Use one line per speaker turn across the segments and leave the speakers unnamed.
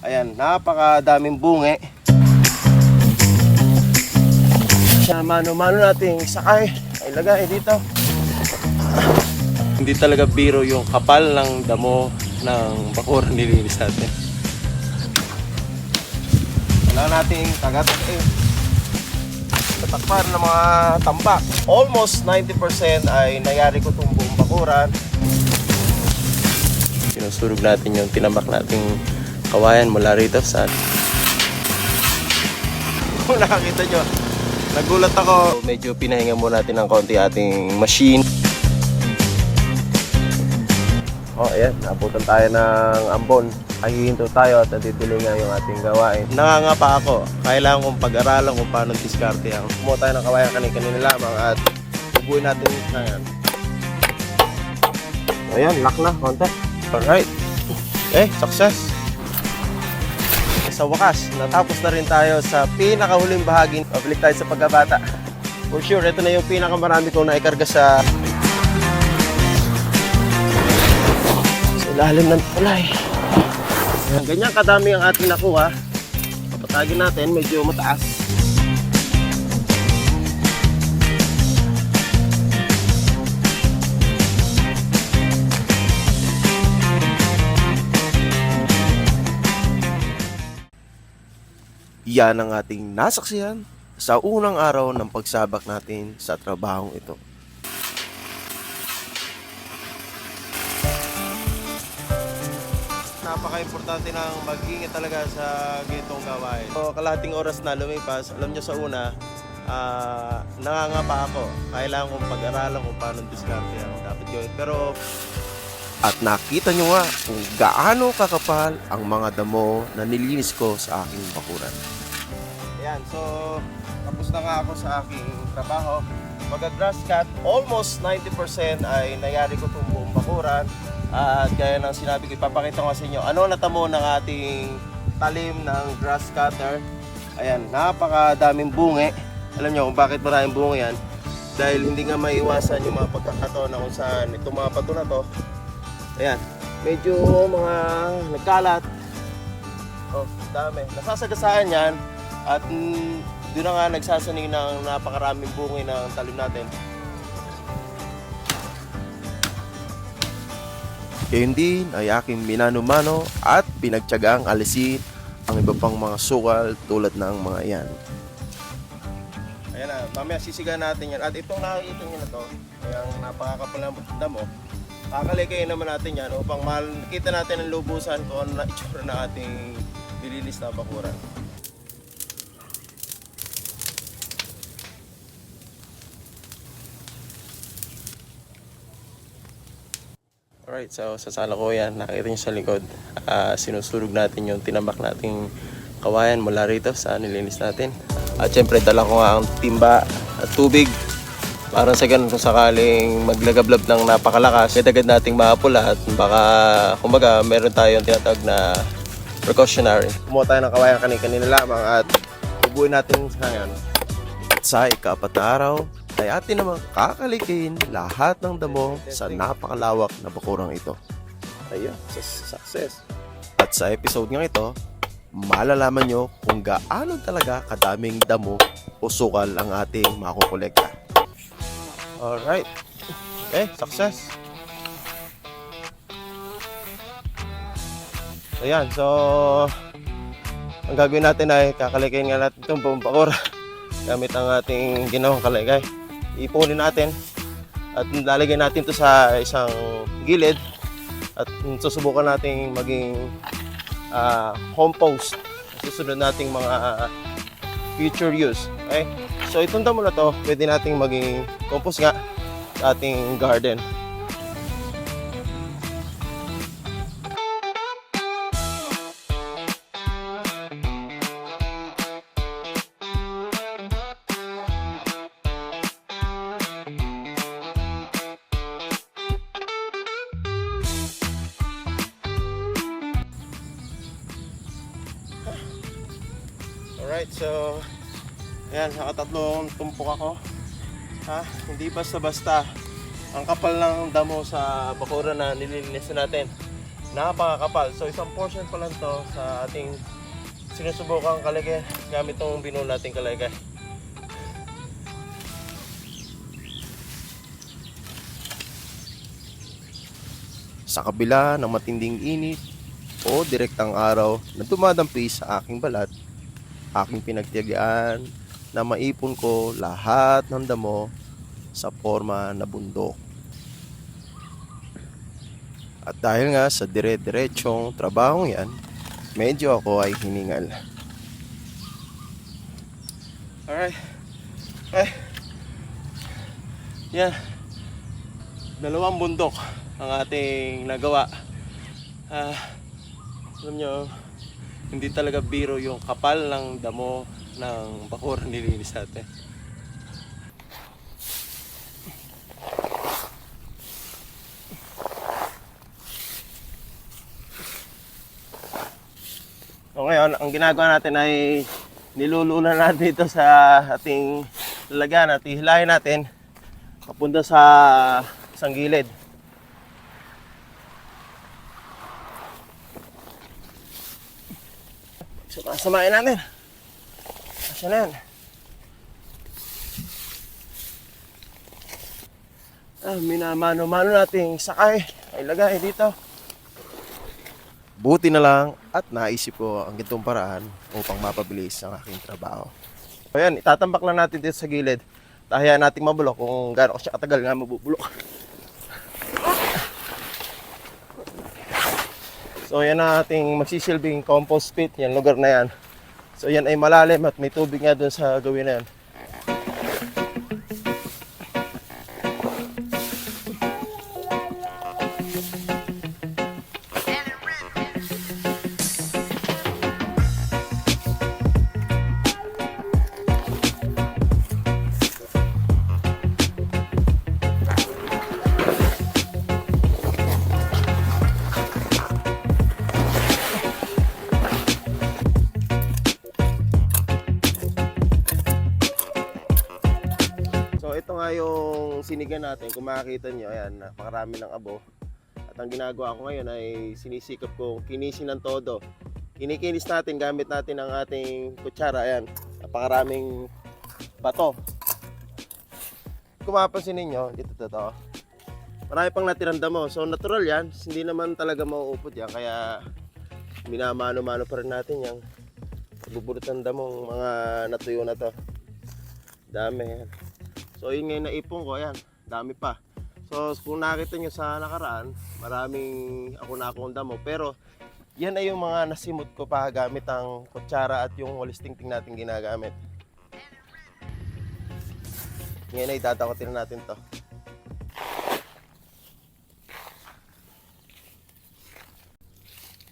Ayan, napakadaming bungi. Sa mano-mano nating sakay ay lagay dito. Hindi talaga biro yung kapal ng damo ng bakuran nilinis natin. Wala nating tagat-tagat tatakpan ng mga tambak. Almost 90% ay nangyari ko itong buong bakuran. Sinusurog natin yung tinambak nating kawayan mula rito sa... Kung nakakita nyo, nagulat ako. Medyo pinahinga muna natin ng konti ating machine. Oh, ayan, nabutan tayo ng ambon. Ay hihinto tayo at natituloy nga yung ating gawain. Nangangapa ako. Kailangan kong pag-aralan kung paano diskarte ang. Kumuha tayo ng kawayan kanina lamang at ubuin natin ngayon. Ayan, lock na, konti. Alright. Success. Sa wakas, natapos na rin tayo sa pinakahuling bahagi. Pabalik tayo sa pagkabata. For sure, ito na yung pinakamarami kong naikarga sa ilalim ng tulay. Ganyan kadami ang ating nakuha. Papatagin natin, medyo mataas. Yan ang ating nasaksihan sa unang araw ng pagsabak natin sa trabahong ito. Napaka-importante ng mag-ingat talaga sa ganitong gawain. So, kalahating oras na lumipas, alam nyo sa una, nangangapa ako. Kailangan kong pag-aralan kung paano diskarte ang dapat gawin. Pero, at nakita nyo nga kung gaano kakapal ang mga damo na nilinis ko sa aking bakuran. Ayan, so tapos na nga ako sa aking trabaho. Mag-grass cut, almost 90% ay nangyari ko itong buong bakuran. At gaya ng sinabi ko, ipapakita ko sa inyo ano natamo ng ating talim ng grass cutter. Ayan, napakadaming bungi. Alam nyo kung bakit maraming bungi yan? Dahil hindi nga maiwasan yung mga pagkakataon na kung saan itong mga pato na to. Ayan, medyo mga nagkalat. Oh, dami. Nasasagasaan yan. At doon na nga nagsasaning ng napakaraming bungi ng talim natin. Gayon din ay aking minano-mano at pinagtyagang alisin ang iba pang mga sukal tulad ng mga iyan. Ayan na, mamaya sisigahan natin yan. At itong nakikita nyo na to, yung napakakapal ng damo, kakalikayin naman natin yan upang makita natin ang lubusan kung ano na itsura ng ating bililis na bakuran. Alright, so sa salukuyan, nakita nyo sa likod, sinusurog natin yung tinambak nating kawayan mula rito sa nilinis natin. At syempre dala ko nga ang timba at tubig para sa ganun kung sakaling maglagablab ng napakalakas, agad nating maapula at baka kumbaga meron tayong tinatawag na precautionary. Kumuha tayo ng kawayan kanina lamang at ubuin natin sa ngayon. At sa ika-4 na araw, ay atin naman kakalikin lahat ng damo sa napakalawak na bakurang ito. Ayun, success. At sa episode nga ito, malalaman nyo kung gaano talaga kadaming damo o sukal ang ating makukolekta. Alright. Success. Ayan, so ang gagawin natin ay kakalikin nga natin itong buong bakura gamit ang ating ginawang kaligay. Ipunin natin at lalagay natin ito sa isang gilid at susubukan nating maging compost susunod nating mga future use. Okay? So itong damo na to pwede nating maging compost nga sa ating garden. Alright, so ayan, nakatatlong tumpok ako. Hindi basta-basta ang kapal ng damo sa bakura na nililinis natin. napakakapal. So isang portion pa lang to sa ating sinusubukang kaligay gamit tong binuo nating kaligay. Sa kabila ng matinding init o direktang araw na dumadampi sa aking balat, aking pinagtiyagaan na maipon ko lahat ng damo sa forma na bundok. At dahil nga sa dire-diretsong trabahong yan, medyo ako ay hiningal. Alright. Yan. Dalawang bundok ang ating nagawa. Alam nyo, hindi talaga biro yung kapal ng damo ng bakuran nilinis natin. So ngayon, ang ginagawa natin ay nilulunan natin dito sa ating lalagyan at ihilahin natin papunta sa isang gilid. So, samahin natin. Asya na yan. Minamano-mano nating sakay ay lagay dito. Buti na lang at naisip ko ang gitong paraan upang mapabilis ang aking trabaho. Ayan, itatambak lang natin dito sa gilid. Hayaan nating mabulok kung gaano ko siya katagal nga mabubulok. So yan ang ating magsisilbing compost pit, yan lugar na yan. So yan ay malalim at may tubig nga dun sa gawin na yan. Ito nga yung sinigan natin, kung makikita nyo, ayan, napakarami ng abo. At ang ginagawa ko ngayon ay sinisikap kong kinisin ng todo. Kinikinis natin, gamit natin ang ating kutsara, ayan, napakaraming bato. Kung mapapansin ninyo, dito to. Marami pang natirang damo, so natural yan, hindi naman talaga mauupot yan, kaya minamano-mano pa rin natin yung bubulot ng damong mga natuyo na to. Dami yan. So yun ngayon naipon ko, ayan, dami pa. So kung nakita nyo sa nakaraan, maraming akong damo. Pero yan ay yung mga nasimot ko pa gamit ang kutsara at yung walis tingting natin ginagamit. Ngayon ay dadakotin natin to.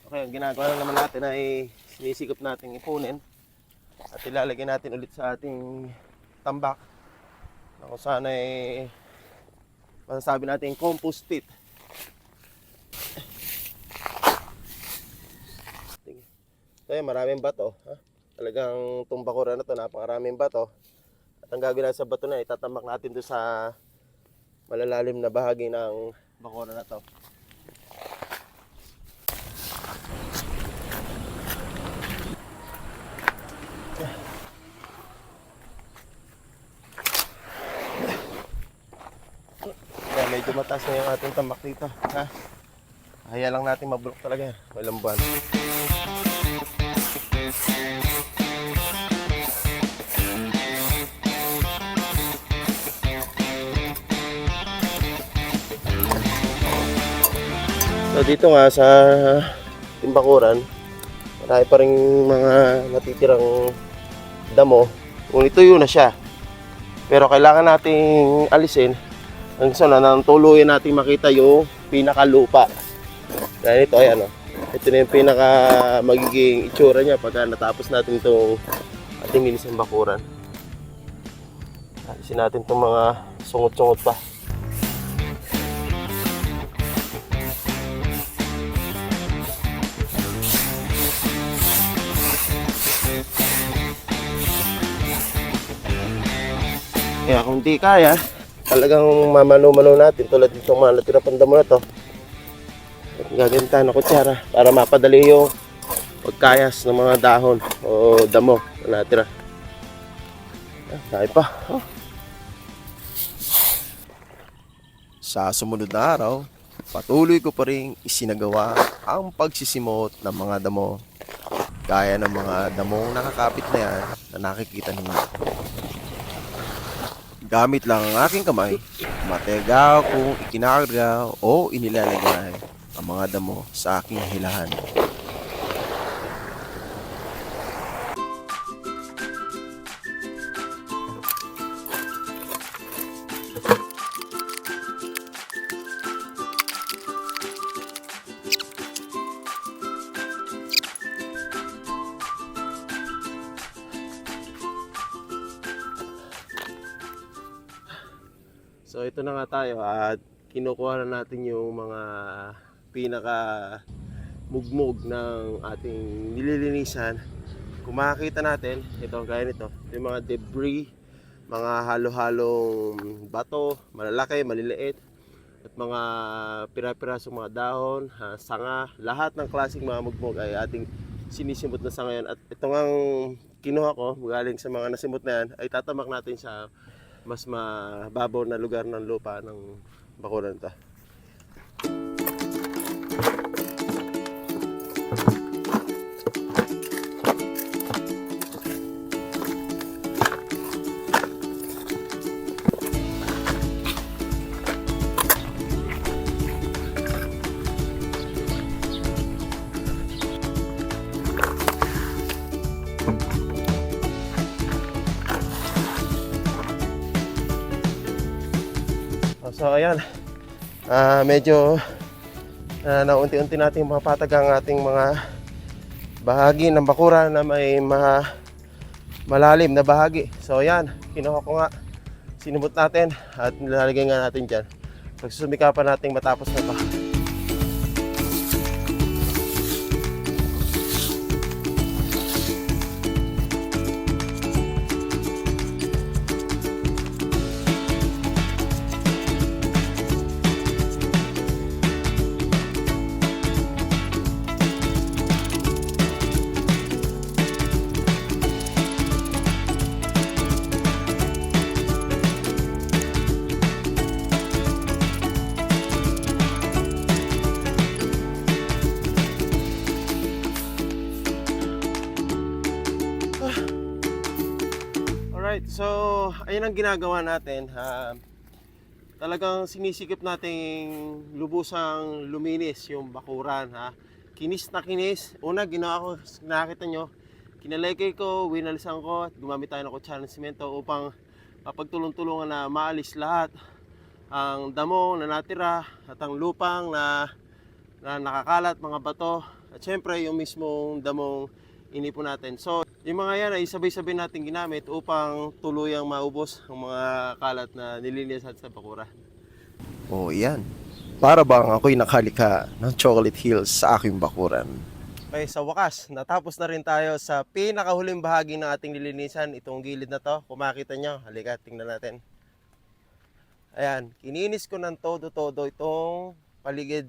Okay, ang ginagawa na naman natin ay sinisikap natin ipunin at ilalagay natin ulit sa ating tambak. Kung saan ay masasabi natin compost pit. So yun, maraming bato. Talagang itong bakuran na ito, napakaraming bato. At ang gagawin natin sa bato na, itatamak natin doon sa malalalim na bahagi ng bakuran na ito. Medyo mataas na yung ating tambak dito, ha? Kaya lang natin mabulok talaga, walang buwan. So dito nga sa timbakuran, marami pa rin mga natitirang damo. Kung ituyo na siya, pero kailangan nating alisin ang gusto na nang tuluyan natin makita yung pinakalupa. Dahil ito, ayan, ito na yung pinaka magiging itsura niya pagka natapos natin itong ating linisang bakuran. Alisin natin itong mga sungot-sungot pa. Kaya kung di kaya, talagang mamano-mano natin tulad itong mga natira pandamo na to. At gaganita ng kutsara para mapadali yung pagkayas ng mga dahon o damo na natira. Dahil pa. Sa sumunod na araw, patuloy ko pa rin isinagawa ang pagsisimot ng mga damo. Gaya ng mga damong nakakapit na yan na nakikita ninyo. Gamit lang ang aking kamay, matega kung ikinakarga o inilalagay ang mga damo sa aking hilahan. So ito na nga tayo at kinukuha na natin yung mga pinaka mugmog ng ating nililinisan. Kung makikita natin, ito gaya nito, yung mga debris, mga halo-halong bato, malalaki, maliliit, at mga pira-pirasong mga dahon, sanga, lahat ng klaseng mga mugmog ay ating sinisimot na sa ngayon. At ito ngang kinuha ko, galing sa mga nasimot na yan, ay tatamak natin sa mas mababaw na lugar ng lupa ng bakuran to. So ayan, medyo naunti-unti nating mapatag ang ating mga bahagi ng bakuran na may malalim na bahagi. So ayan, kinuha ko nga, sinubot natin at nilalagay nga natin dyan. Pagsusumikapan natin matapos na ito. Alright, so ayun ang ginagawa natin. Talagang sinisikip nating lubusang luminis yung bakuran. Kinis na kinis. Una ginawa ko, nakita nyo, kinalagay ko, winalisan ko, at gumamit tayo ng kutsara ng simento upang mapagtulong-tulungan na maalis lahat ang damo na natira at ang lupang na nakakalat, mga bato, at syempre yung mismong damong inipon natin. So yung mga yan ay sabay-sabay natin ginamit upang tuluyang maubos ang mga kalat na nilinisan sa bakuran. Oh, yan. Para bang ako'y nakalika ng chocolate hills sa aking bakuran. Okay, sa wakas, natapos na rin tayo sa pinakahuling bahagi ng ating nilinisan. Itong gilid na to, kung makita nyo, halika, tingnan natin. Ayan, kininis ko ng todo-todo itong paligid.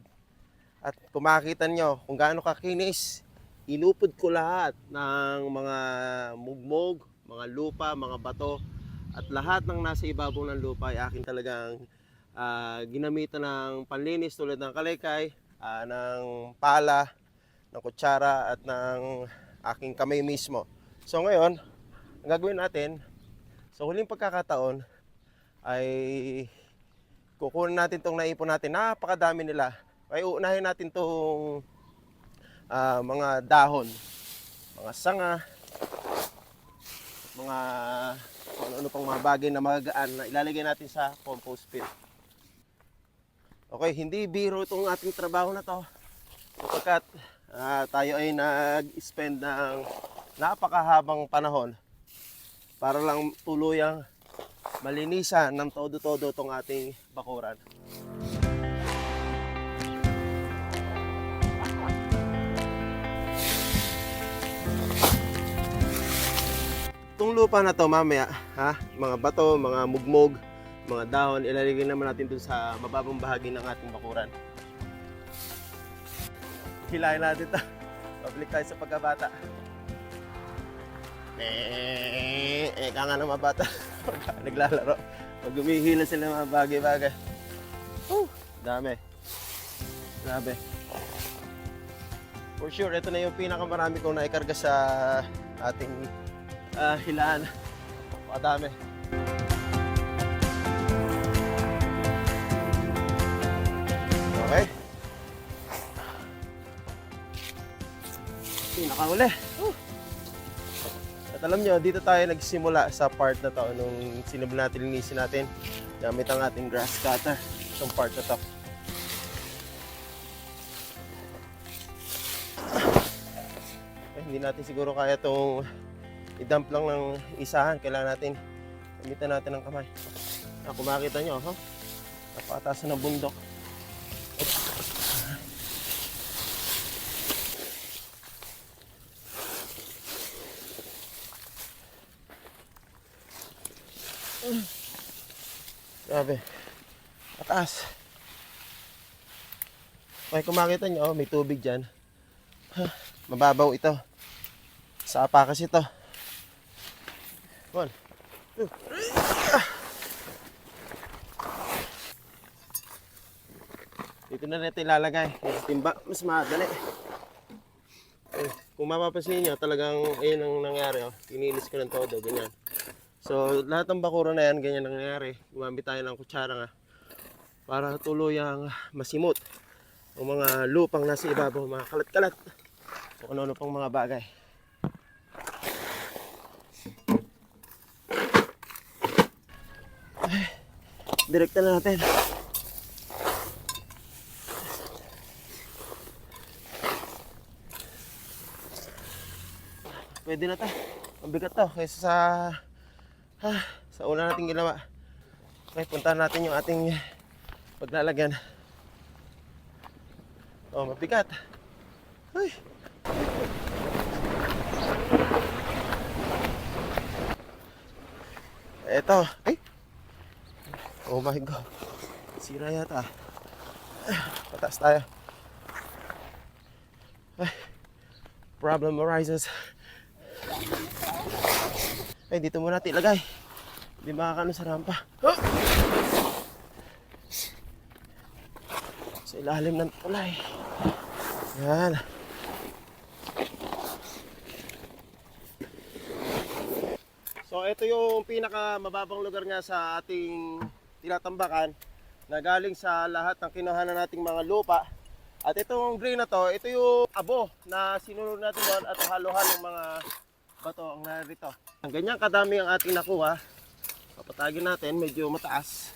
At kung makita nyo kung gaano kakinis, inupod ko lahat ng mga mugmog, mga lupa, mga bato, at lahat ng nasa ibabaw ng lupa ay akin talagang ginamitan ng panlinis tulad ng kalaykay, ng pala, ng kutsara, at ng aking kamay mismo. So ngayon, ang gagawin natin, sa huling pagkakataon, ay kukunin natin itong naipon natin. Napakadami nila. Ay uunahin natin itong mga dahon, mga sanga, mga ano pang mga bagay na magagaan na ilalagay natin sa compost pit. Okay, hindi biro itong ating trabaho na to sapagkat tayo ay nag-spend ng napakahabang panahon para lang tuluyang malinisan ng todo-todo itong ating bakuran. Itong lupa na to mamaya, mga bato, mga mugmog, mga dahon, ilalagay naman natin dun sa mababang bahagi ng ating bakuran. Hilahin natin ito. Pabalik tayo sa pagkabata. Eka nga ng mga bata. Naglalaro. Pag humihila sila ng mga bagay-bagay. Dami. Grabe. For sure, ito na yung pinakamarami kong naikarga sa ating hilaan. Pakadami. Okay. Pinakahuli. At alam nyo, dito tayo nagsimula sa part na to nung sinubla natin, linisin natin gamit ang ating grass cutter. Itong part na to. Hindi natin siguro kaya itong i-dump lang ng isahan. Kailangan natin gamitan natin ng kamay. Kung makita nyo, napakataas ng bundok. Grabe. Mataas. Okay, kung makita nyo, may tubig dyan. Mababaw ito. Sa apakas ito. One. Two. Dito na natin ilalagay. Timba, mas madali. Kung mapapansin nyo, talagang ayun ang nangyari. Tinilis ko ng todo, ganyan. So, lahat ng bakura na yan, ganyan ang nangyari. Gumamit tayo ng kutsara nga para tuluyang masimot ang mga lupang nasa ibabaw, mga kalat-kalat. O ano-ano pang mga bagay. Ay, direkta na natin. Pwede na to. Ang bigat to kaysa sa una nating ginawa. Okay, puntahan natin yung ating paglalagyan. Oh, mabigat. Ay. Eto. Ay. Oh my God. Sira yata. Pataas tayo. Ay. Problem arises. Ay, dito muna natin ilagay. Hindi makakano sa rampa. Sa ilalim ng tulay. Yan. So, ito yung pinaka mababang lugar nga sa ating tinatambakan na galing sa lahat ng kinuhanan nating mga lupa. At itong drain na to, ito yung abo na sinunod natin doon at halo-halong mga bato ang narito. Ang ganyan kadami ang ating nakuha. Papatagin natin, medyo mataas.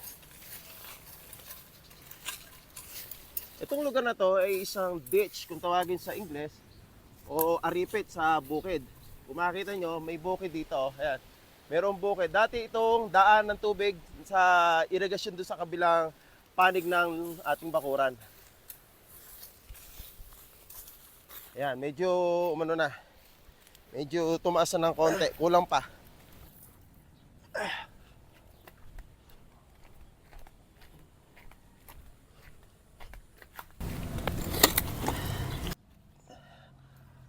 Itong lugar na to ay isang ditch kung tawagin sa Ingles o aripit sa bukid. Kung makikita nyo, may bukid dito. Ayan. Merong bukid. Dati itong daan ng tubig sa irigasyon doon sa kabilang panig ng ating bakuran. Ayan, medyo umano na. Medyo tumaas na ng konti. Kulang pa.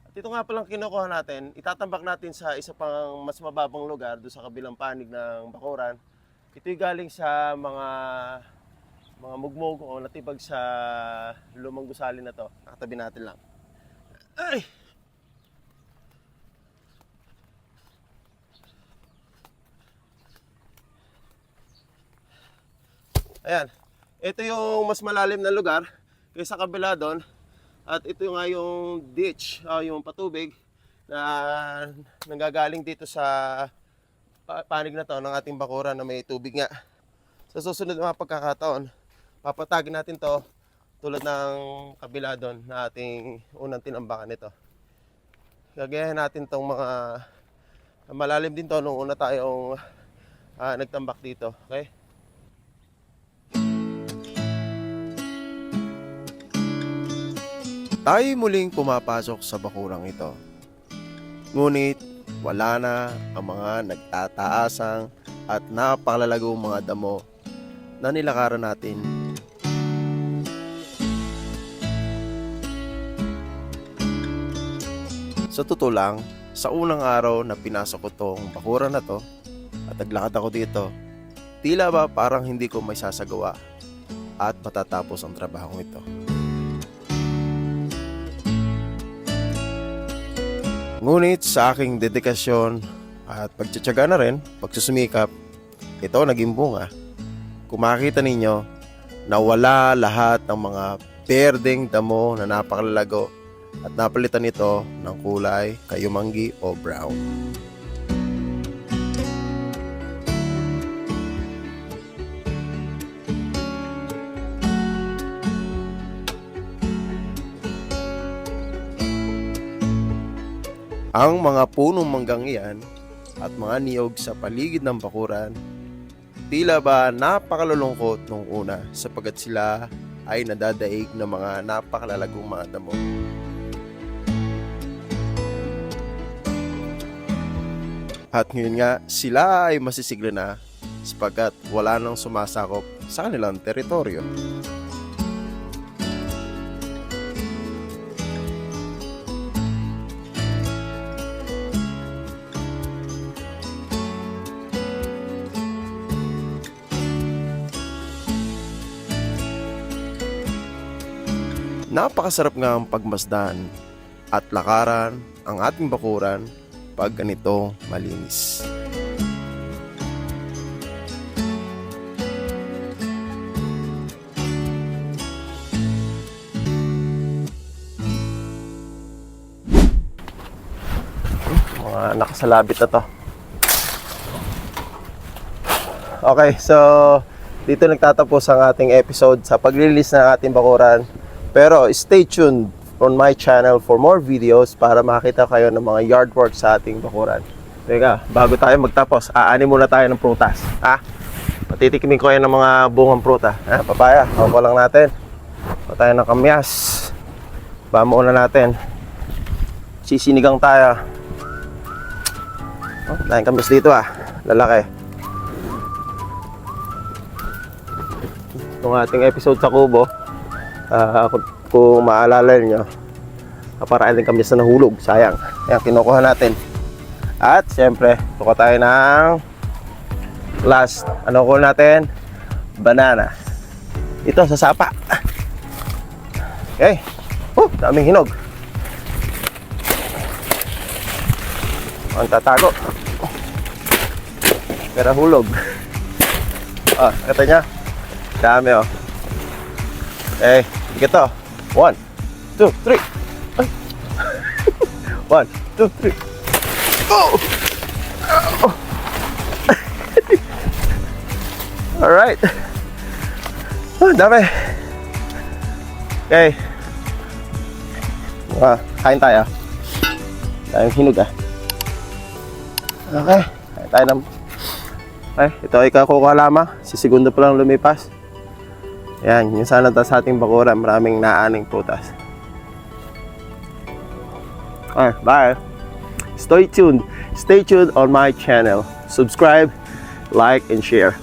At ito nga palang kinukuha natin. Itatambak natin sa isa pang mas mababang lugar doon sa kabilang panig ng bakuran. Ito'y galing sa mga mugmog o natibag sa lumang gusali na to. Nakatabi natin lang. Ay! Ayan. Ito yung mas malalim na lugar kaysa kabila doon. At ito nga yung ditch, yung patubig na nanggagaling dito sa panig na to ng ating bakuran na may tubig nga. Sa susunod na mga pagkakataon, papatagin natin to tulad ng kabila doon na ating unang tinambakan nito. Gagayahin natin tong mga malalim din to nung una tayong nagtambak dito. Okay? Tayo muling pumapasok sa bakurang ito. Ngunit wala na ang mga nagtataasang at napakalagong mga damo na nilakaran natin. Sa totoo lang, sa unang araw na pinasok ko tong bakuran na to at naglakad ako dito, tila ba parang hindi ko may sasagawa at matatapos ang trabaho ito. Ngunit sa aking dedikasyon at pagtsatsaga na rin, pagsusumikap, ito naging bunga. Kung makikita ninyo, nawala lahat ng mga berdeng damo na napakalalago at napalitan ito ng kulay kayumanggi o brown. Ang mga punong manggang iyan at mga niyog sa paligid ng bakuran, tila ba napakalulungkot nung una sapagkat sila ay nadadaig ng mga napakalalagong mga damo. At ngayon nga, sila ay masisigla na sapagkat wala nang sumasakop sa kanilang teritoryo. Napakasarap nga ang pagmasdan at lakaran ang ating bakuran pag ganito malinis. Mga nakasalabit na to. Okay, so dito nagtatapos ang ating episode sa paglilinis ng ating bakuran. Pero stay tuned on my channel for more videos para makita kayo ng mga yard work sa ating bakuran. Teka, bago tayo magtapos, aanin muna tayo ng prutas. Patitikmin ko yan ng mga bungang pruta. Papaya, ako lang natin. O tayo ng kamyas. Bamuunan natin. Sisinigang tayo. Tayong kamyas dito lalaki. Itong ating episode sa kubo, kung maalala nyo, para din kami sa nahulog, sayang. Ayan, kinukuha natin. At syempre, kukuha tayo ng last, ano ko natin? Banana. Ito sa sapa. Okay. Daming hinog. Ang tatago. Pero hulog. Kata niya. Dami Okay. Ito. 1, 2, 3. 1, 2, 3. Oh! Alright. Dami. Okay. Kain tayo. Tayong hinog Okay. Kain tayo ng... Okay. Ito ay kakuha lamang. Si segundo pa lang lumipas. Yan, yung sana sa ating bakuran, maraming naaning prutas. Okay, bye. Stay tuned on my channel. Subscribe, like, and share.